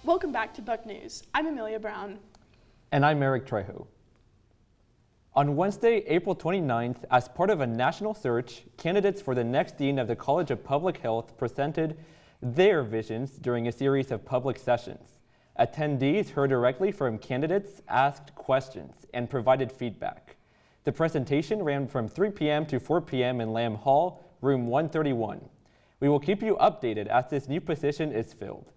Welcome back to BucNews. I'm Amelia Brown. And I'm Erick Trejo. On Wednesday, April 29th, as part of a national search, candidates for the next dean of the College of Public Health presented their visions during a series of public sessions. Attendees heard directly from candidates, asked questions, and provided feedback. The presentation ran from 3 p.m. to 4 p.m. in Lamb Hall, room 131. We will keep you updated as this new position is filled.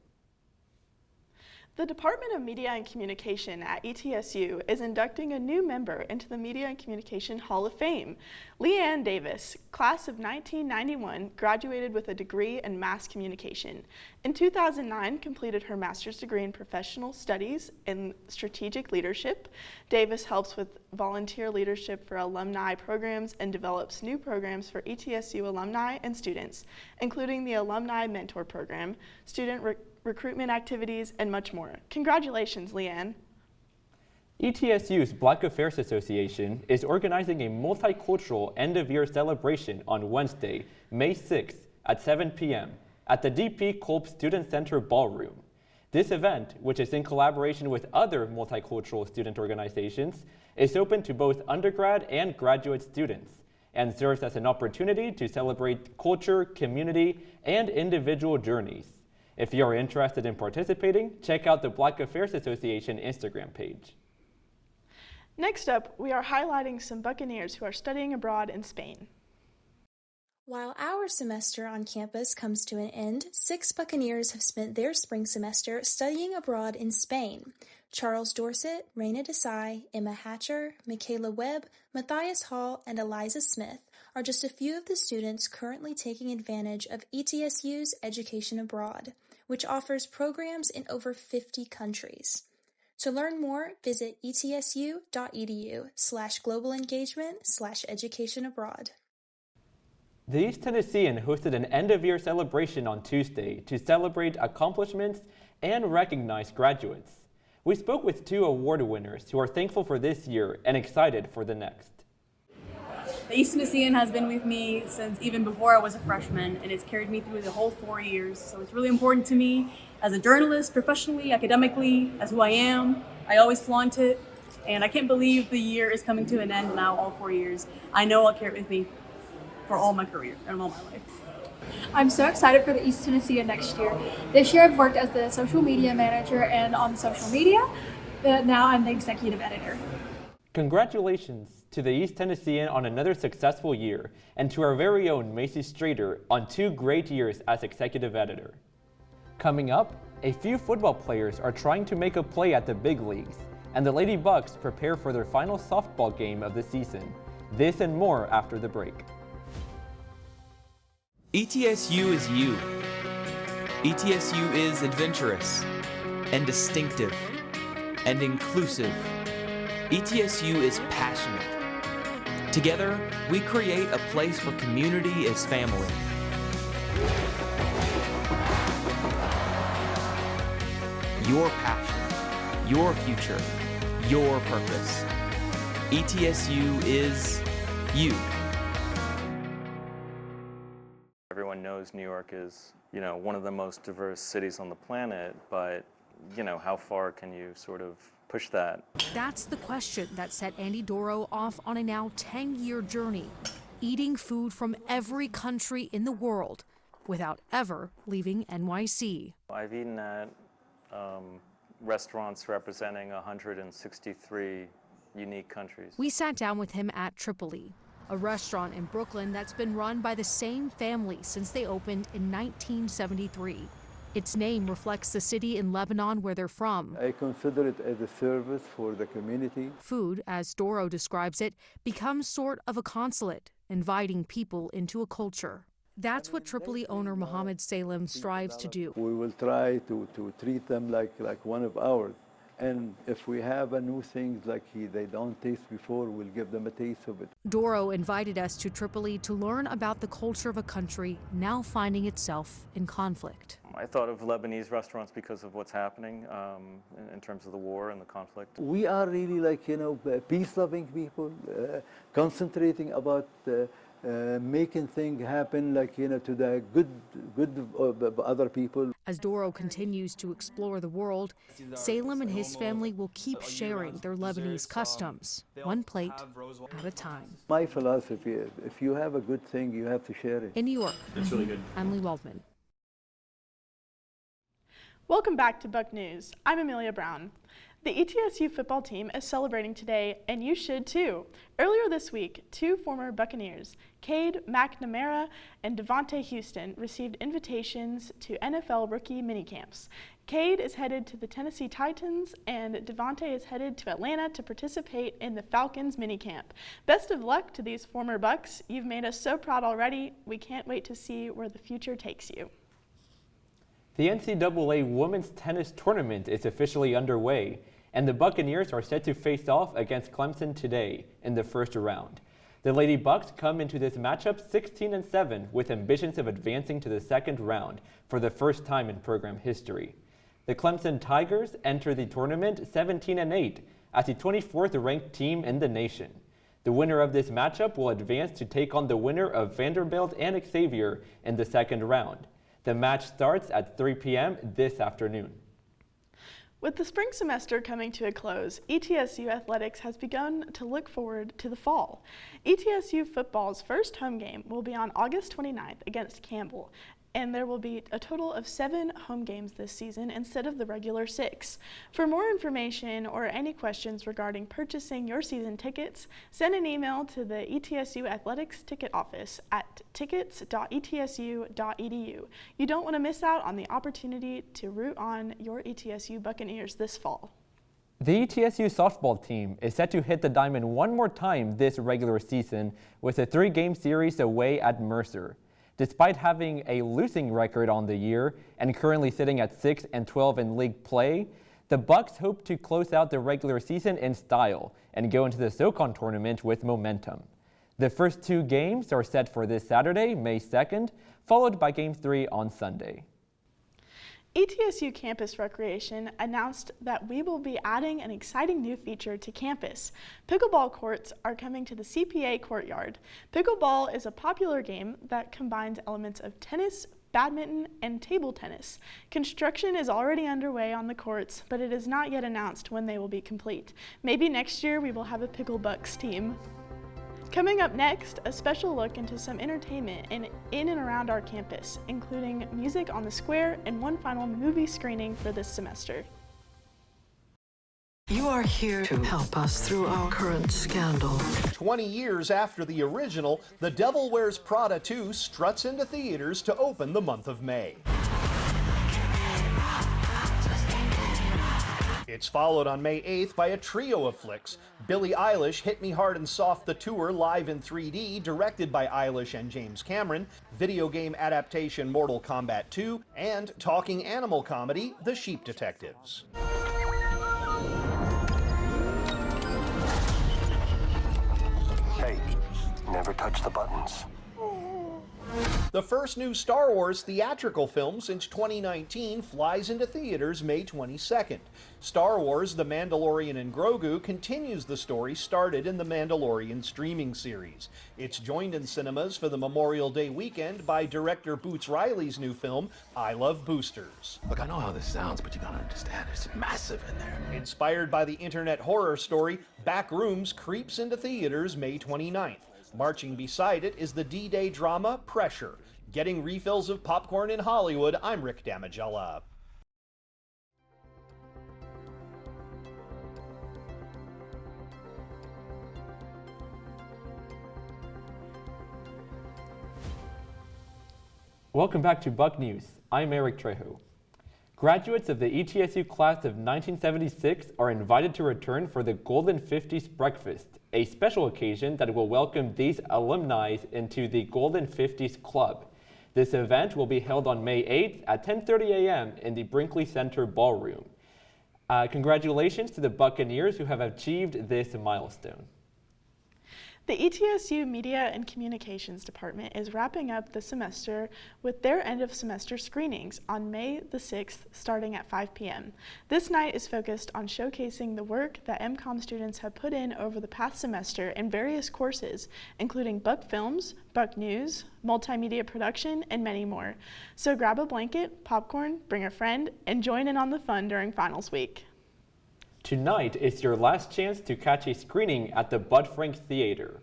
The Department of Media and Communication at ETSU is inducting a new member into the Media and Communication Hall of Fame. Leanne Davis, class of 1991, graduated with a degree in mass communication. In 2009, completed her master's degree in professional studies in strategic leadership. Davis helps with volunteer leadership for alumni programs and develops new programs for ETSU alumni and students, including the Alumni Mentor Program, student recruitment activities, and much more. Congratulations, Leanne. ETSU's Black Affairs Association is organizing a multicultural end-of-year celebration on Wednesday, May 6th at 7 p.m. at the DP Culp Student Center Ballroom. This event, which is in collaboration with other multicultural student organizations, is open to both undergrad and graduate students and serves as an opportunity to celebrate culture, community, and individual journeys. If you are interested in participating, check out the Black Affairs Association Instagram page. Next up, we are highlighting some Buccaneers who are studying abroad in Spain. While our semester on campus comes to an end, 6 Buccaneers have spent their spring semester studying abroad in Spain. Charles Dorset, Raina Desai, Emma Hatcher, Michaela Webb, Matthias Hall, and Eliza Smith are just a few of the students currently taking advantage of ETSU's Education Abroad, which offers programs in over 50 countries. To learn more, visit etsu.edu/globalengagement/educationabroad. The East Tennessean hosted an end-of-year celebration on Tuesday to celebrate accomplishments and recognize graduates. We spoke with 2 award winners who are thankful for this year and excited for the next. The East Tennessean has been with me since even before I was a freshman, and it's carried me through the whole 4 years. So it's really important to me as a journalist, professionally, academically, as who I am. I always flaunt it, and I can't believe the year is coming to an end now, all 4 years. I know I'll carry it with me for all my career and all my life. I'm so excited for the East Tennessean next year. This year I've worked as the social media manager and on social media, but now I'm the executive editor. Congratulations to the East Tennessean on another successful year, and to our very own Macy Strader on 2 great years as executive editor. Coming up, a few football players are trying to make a play at the big leagues, and the Lady Bucks prepare for their final softball game of the season. This and more after the break. ETSU is you. ETSU is adventurous and distinctive and inclusive. ETSU is passionate. Together, we create a place where community is family. Your passion, your future, your purpose. ETSU is you. Everyone knows New York is, one of the most diverse cities on the planet, but, how far can you sort of push that? That's the question that set Andy Doro off on a now 10-year journey, eating food from every country in the world without ever leaving NYC. I've eaten at restaurants representing 163 unique countries. We sat down with him at Tripoli, a restaurant in Brooklyn that's been run by the same family since they opened in 1973. Its name reflects the city in Lebanon where they're from. I consider it as a service for the community. Food, as Doro describes it, becomes sort of a consulate, inviting people into a culture. That's what Tripoli owner Mohammed Salem strives to do. We will try to treat them like one of ours. And if we have a new things like they don't taste before, we'll give them a taste of it. Doro invited us to Tripoli to learn about the culture of a country now finding itself in conflict. I thought of Lebanese restaurants because of what's happening in terms of the war and the conflict. We are really peace-loving people, concentrating about making things happen, like, you know, to the good other people. As Doro continues to explore the world, Salem and his family will keep sharing their Lebanese customs, one plate at a time. My philosophy is, if you have a good thing, you have to share it. In New York, It's really good. I'm Lee Waldman. Welcome back to Buck News. I'm Amelia Brown. The ETSU football team is celebrating today, and you should too. Earlier this week, two former Buccaneers, Cade McNamara and Devontae Houston, received invitations to NFL rookie minicamps. Cade is headed to the Tennessee Titans, and Devontae is headed to Atlanta to participate in the Falcons minicamp. Best of luck to these former Bucs. You've made us so proud already. We can't wait to see where the future takes you. The NCAA Women's Tennis Tournament is officially underway, and the Buccaneers are set to face off against Clemson today in the first round. The Lady Bucks come into this matchup 16-7 with ambitions of advancing to the second round for the first time in program history. The Clemson Tigers enter the tournament 17-8 as the 24th ranked team in the nation. The winner of this matchup will advance to take on the winner of Vanderbilt and Xavier in the second round. The match starts at 3 p.m. this afternoon. With the spring semester coming to a close, ETSU athletics has begun to look forward to the fall. ETSU football's first home game will be on August 29th against Campbell, and there will be a total of 7 home games this season instead of the regular 6. For more information or any questions regarding purchasing your season tickets, send an email to the ETSU Athletics Ticket Office at tickets.etsu.edu. You don't want to miss out on the opportunity to root on your ETSU Buccaneers this fall. The ETSU softball team is set to hit the diamond one more time this regular season with a 3-game series away at Mercer. Despite having a losing record on the year and currently sitting at 6-12 in league play, the Bucks hope to close out the regular season in style and go into the SoCon tournament with momentum. The first 2 games are set for this Saturday, May 2nd, followed by Game 3 on Sunday. ETSU Campus Recreation announced that we will be adding an exciting new feature to campus. Pickleball courts are coming to the CPA courtyard. Pickleball is a popular game that combines elements of tennis, badminton, and table tennis. Construction is already underway on the courts, but it is not yet announced when they will be complete. Maybe next year we will have a Picklebucks team. Coming up next, a special look into some entertainment in and around our campus, including music on the square and one final movie screening for this semester. You are here to help us through our current scandal. 20 years after the original, The Devil Wears Prada 2 struts into theaters to open the month of May. It's followed on May 8th by a trio of flicks. Billie Eilish, Hit Me Hard and Soft the Tour live in 3D, directed by Eilish and James Cameron, video game adaptation Mortal Kombat 2, and talking animal comedy The Sheep Detectives. Hey, never touch the buttons. The first new Star Wars theatrical film since 2019 flies into theaters May 22nd. Star Wars: The Mandalorian and Grogu continues the story started in the Mandalorian streaming series. It's joined in cinemas for the Memorial Day weekend by director Boots Riley's new film, I Love Boosters. Look, I know how this sounds, but you gotta understand, it's massive in there. Inspired by the internet horror story, Backrooms creeps into theaters May 29th. Marching beside it is the D-Day drama Pressure. Getting refills of popcorn in Hollywood, I'm Rick Damigella. Welcome back to Buck News. I'm Erick Trejo. Graduates of the ETSU class of 1976 are invited to return for the Golden 50s Breakfast, a special occasion that will welcome these alumni into the Golden 50s Club. This event will be held on May 8th at 10:30 a.m. in the Brinkley Center Ballroom. Congratulations to the Buccaneers who have achieved this milestone. The ETSU Media and Communications Department is wrapping up the semester with their end of semester screenings on May the 6th starting at 5 p.m. This night is focused on showcasing the work that MCOM students have put in over the past semester in various courses, including Buc Films, BucNews, multimedia production, and many more. So grab a blanket, popcorn, bring a friend, and join in on the fun during finals week. Tonight is your last chance to catch a screening at the Bud Frank Theater.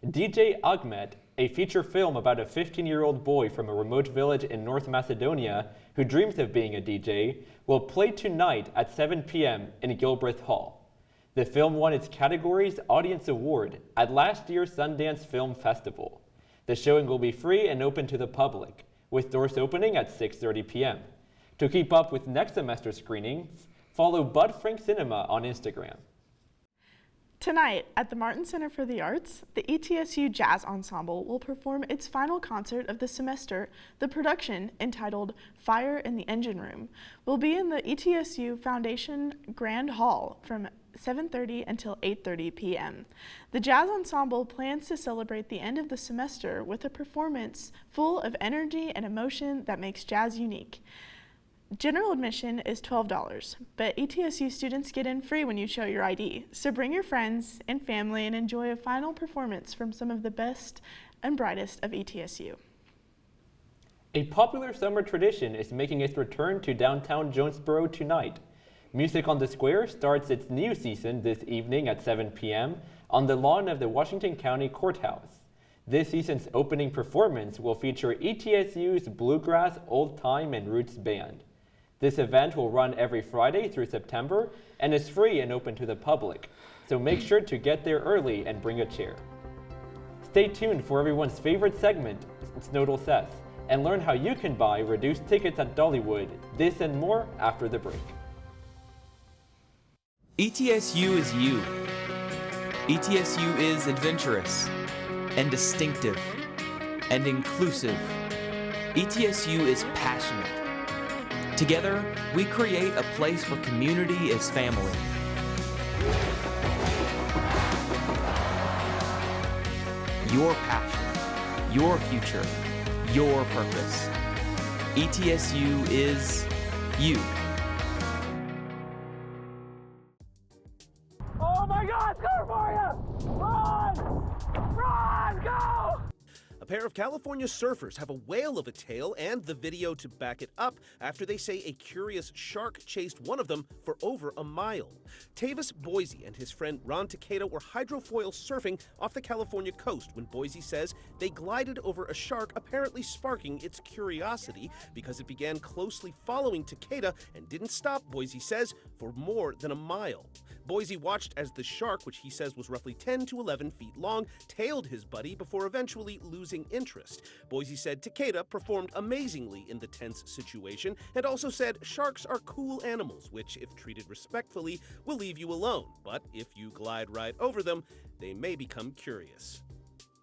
DJ Ahmed, a feature film about a 15-year-old boy from a remote village in North Macedonia who dreams of being a DJ, will play tonight at 7 p.m. in Gilbreth Hall. The film won its category's Audience Award at last year's Sundance Film Festival. The showing will be free and open to the public, with doors opening at 6:30 p.m. To keep up with next semester's screenings, follow Bud Frank Cinema on Instagram. Tonight, at the Martin Center for the Arts, the ETSU Jazz Ensemble will perform its final concert of the semester. The production, entitled Fire in the Engine Room, will be in the ETSU Foundation Grand Hall from 7:30 until 8:30 p.m. The Jazz Ensemble plans to celebrate the end of the semester with a performance full of energy and emotion that makes jazz unique. General admission is $12, but ETSU students get in free when you show your ID. So bring your friends and family and enjoy a final performance from some of the best and brightest of ETSU. A popular summer tradition is making its return to downtown Jonesboro tonight. Music on the Square starts its new season this evening at 7 p.m. on the lawn of the Washington County Courthouse. This season's opening performance will feature ETSU's Bluegrass, Old Time, and Roots Band. This event will run every Friday through September and is free and open to the public, so make sure to get there early and bring a chair. Stay tuned for everyone's favorite segment, Snowdle Seth, and learn how you can buy reduced tickets at Dollywood. This and more after the break. ETSU is you. ETSU is adventurous and distinctive and inclusive. ETSU is passionate. Together, we create a place where community is family. Your passion, your future, your purpose. ETSU is you. Oh my God, it's coming for you! Run! Run, go! A pair of California surfers have a whale of a tale and the video to back it up after they say a curious shark chased one of them for over a mile. Tavis Boise and his friend Ron Takeda were hydrofoil surfing off the California coast when Boise says they glided over a shark, apparently sparking its curiosity because it began closely following Takeda and didn't stop, Boise says, for more than a mile. Boise watched as the shark, which he says was roughly 10 to 11 feet long, tailed his buddy before eventually losing interest. Boise said Takeda performed amazingly in the tense situation and also said sharks are cool animals, which, if treated respectfully, will leave you alone. But if you glide right over them, they may become curious.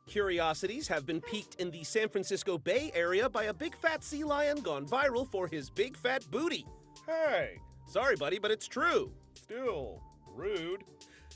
Curiosities have been piqued in the San Francisco Bay Area by a big fat sea lion gone viral for his big fat booty. Hey, sorry buddy, but it's true. Still rude.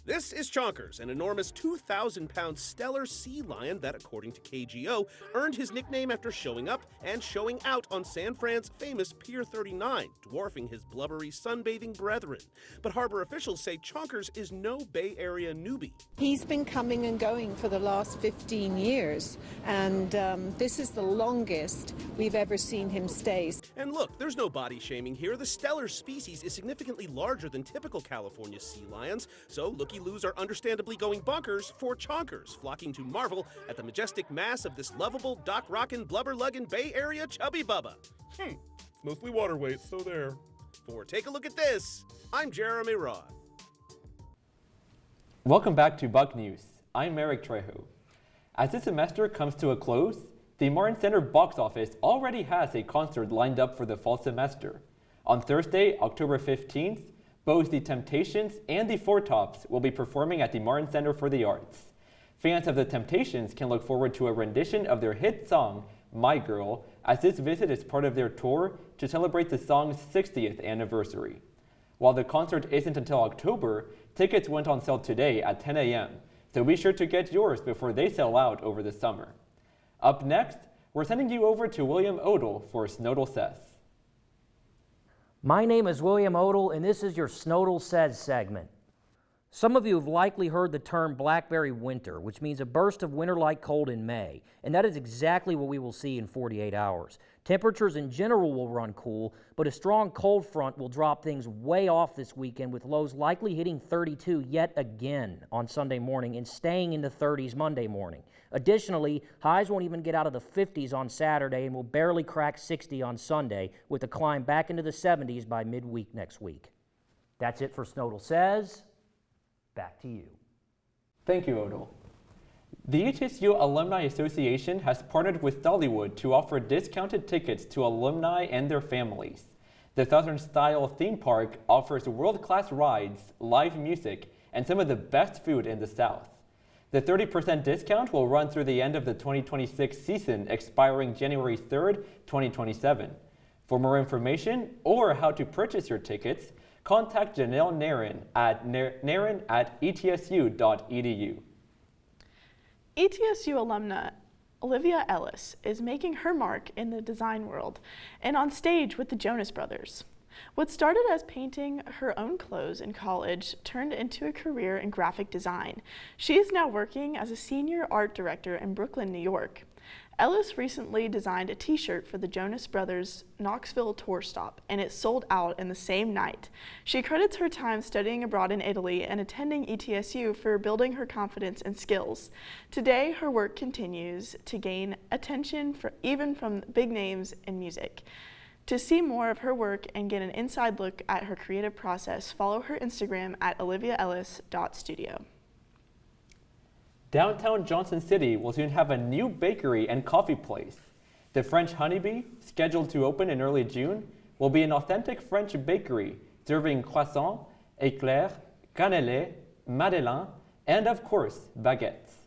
This is Chonkers, an enormous 2,000-pound stellar sea lion that, according to KGO, earned his nickname after showing up and showing out on San Fran's famous Pier 39, dwarfing his blubbery sunbathing brethren. But harbor officials say Chonkers is no Bay Area newbie. He's been coming and going for the last 15 years, and this is the longest we've ever seen him stay. And look, there's no body shaming here. The stellar species is significantly larger than typical California sea lions, so looky-loos are understandably going bonkers for Chonkers, flocking to marvel at the majestic mass of this lovable, dock-rockin', blubber-luggin' Bay Area chubby bubba. It's mostly water weight, so there. For Take a Look at This, I'm Jeremy Roth. Welcome back to BucNews. I'm Erick Trejo. As this semester comes to a close, the Martin Center box office already has a concert lined up for the fall semester. On Thursday, October 15th, both the Temptations and the Four Tops will be performing at the Martin Center for the Arts. Fans of the Temptations can look forward to a rendition of their hit song, My Girl, as this visit is part of their tour to celebrate the song's 60th anniversary. While the concert isn't until October, tickets went on sale today at 10 a.m. so be sure to get yours before they sell out over the summer. Up next, we're sending you over to William Odell for Snowdell Says. My name is William Odell, and this is your Snowdell Says segment. Some of you have likely heard the term blackberry winter, which means a burst of winter-like cold in May, and that is exactly what we will see in 48 hours. Temperatures in general will run cool, but a strong cold front will drop things way off this weekend, with lows likely hitting 32 yet again on Sunday morning and staying in the 30s Monday morning. Additionally, highs won't even get out of the 50s on Saturday and will barely crack 60 on Sunday, with a climb back into the 70s by midweek next week. That's it for Snowdell Says. Back to you. Thank you, Odell. The ETSU Alumni Association has partnered with Dollywood to offer discounted tickets to alumni and their families. The Southern-style theme park offers world-class rides, live music, and some of the best food in the South. The 30% discount will run through the end of the 2026 season, expiring January 3rd, 2027. For more information or how to purchase your tickets, contact Janelle Nairn at nairn@etsu.edu. ETSU alumna Olivia Ellis is making her mark in the design world and on stage with the Jonas Brothers. What started as painting her own clothes in college turned into a career in graphic design. She is now working as a senior art director in Brooklyn, New York. Ellis recently designed a t-shirt for the Jonas Brothers' Knoxville tour stop, and it sold out in the same night. She credits her time studying abroad in Italy and attending ETSU for building her confidence and skills. Today, her work continues to gain attention even from big names in music. To see more of her work and get an inside look at her creative process, follow her Instagram at oliviaellis.studio. Downtown Johnson City will soon have a new bakery and coffee place. The French Honeybee, scheduled to open in early June, will be an authentic French bakery serving croissants, éclairs, cannelés, madeleines, and of course, baguettes.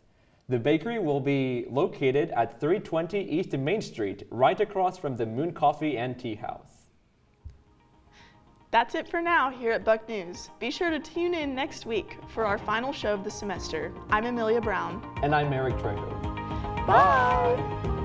The bakery will be located at 320 East Main Street, right across from the Moon Coffee and Tea House. That's it for now here at BucNews. Be sure to tune in next week for our final show of the semester. I'm Amelia Brown. And I'm Erick Trejo. Bye!